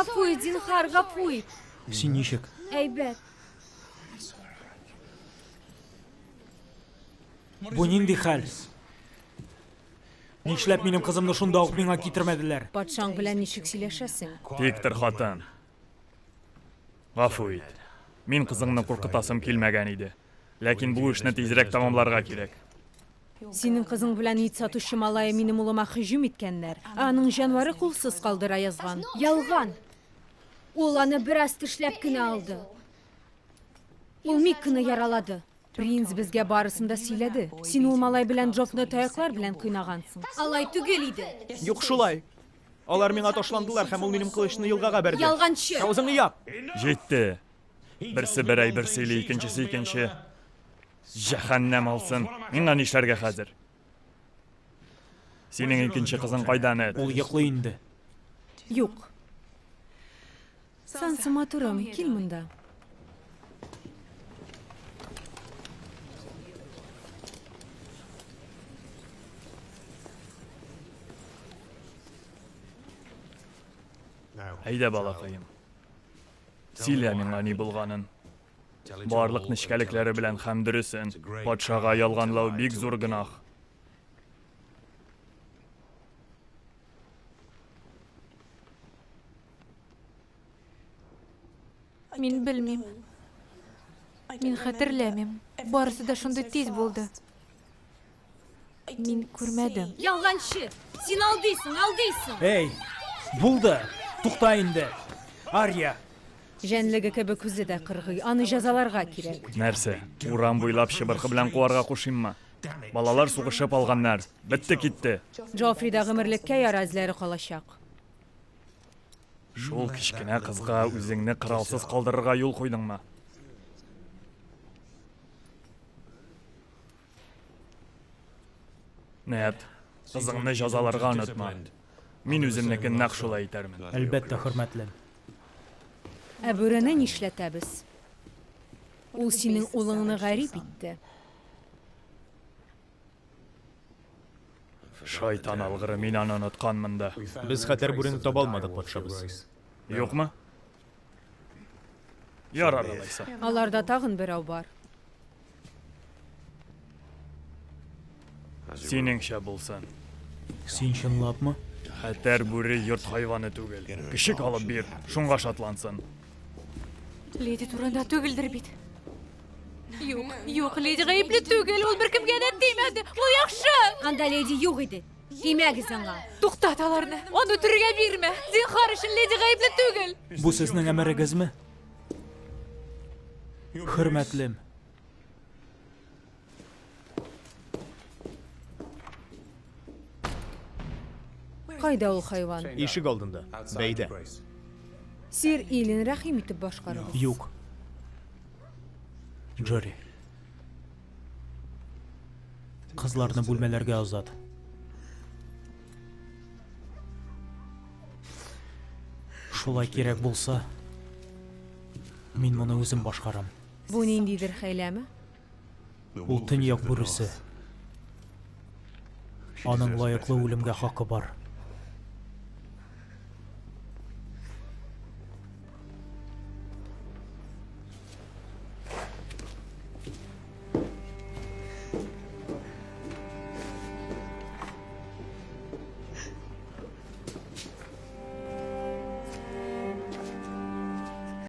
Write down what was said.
Гафу ит, зинхар, гафу ит. Син ничек? Әйбәт. Бу нинди хәл? Нишләп минем кызымны шунда ук миңа китермәделәр? Патшаң белән ничек сөйләшәсең? Тиктер хатын. Гафу ит. Мин кызыңны куркытасым килмәгән иде. Ләкин бу эшне тизрәк тамамларга кирәк. Синең кызың белән ит сатучы малае минем улыма һөҗүм иткәннәр. Аның җанвары кулсыз калдыра язган. Ялган. Ул аны бераз тешләп кенә алды. Ул мик кенә яралады. Принц безгә барысын да сөйләде. Син ул малай белән Джофны таяклар белән кыйнагансың. Алай түгел иде. Юк шулай. Алар миңа ташландылар һәм ул минем кылычны елгага бәрде. Ялганчы. Авызыңны яп. Жетте. Берсе берәй, берсе или икенчесе икенче. Җәһәннәм алсын. Миңа нишләргә хәзер? Синең икенче кызың кайдан ит? Ул йоклый инде. Юк. Сансы матурым, кил монда. Әйдә балакаем. Сөйлә миңа ни булганын. Барлык нечкәлекләре белән һәм дөресен патшага ялганлау бик зур гынах. Мин белмим. Мин хәтерләмим. Барысы да шундый тиз булды. Мин күрмәдем. Ялганчы. Син алдыйсың. Эй, булды. Тукта инде. Ария. Жәнлеге кебек үзе дә кыргый. Аны җәзаларга кирәк. Нәрсә? Урам буйлап чыбыркы белән куарга кушыйммы? Балалар сугышып алганнар. Бетте китте. Джофрида гомерлеккә яра эзләре калачак. Шул кичкенә кызга үзеңне кыралсыз калдырырга юл куйдыңмы? Нет, кызыңны җәзаларга онытма. Мин үземнекен нәкъ шулай итәрмен. Әлбәттә, хөрмәтлем. Ә бүрене нишләтәбез? Ул синең улыңны гарип итте. Шайтан алгыры, мин аны онытканмын да. Без хәтер бүрене таба алмадык, патшабыз. Юкмы? Ярар алайса. Аларда тагын берәү бар. Синеңчә булсын. Син чынлапмы? Хәтәр бүре йорт хайваны түгел. Кишек алып бир, шунга шатлансын. Леди турында түгелдер бит. Юк, леди гаепле түгел, ул беркемгә дә тимәде. Ул яхшы. Анда леди юк иде. Тимәгез аңа. Туктат аларны. Аны үтерергә бирмә. Зинһар өчен леди гаепле түгел. Бу сезнең әмерегезме? Хөрмәтлем. Кайда ул хайван? Ишек алдында. Бәйдә. Сир Илин рәхим итеп башкарыгыз. Юк. Джори. Кызларны бүлмәләргә узат. Шулай кирәк булса, мин моны үзем башкарам. Бу ниндидер хәйләме? Ул төньяк бүресе. Аның лаеклы үлемгә хакы бар.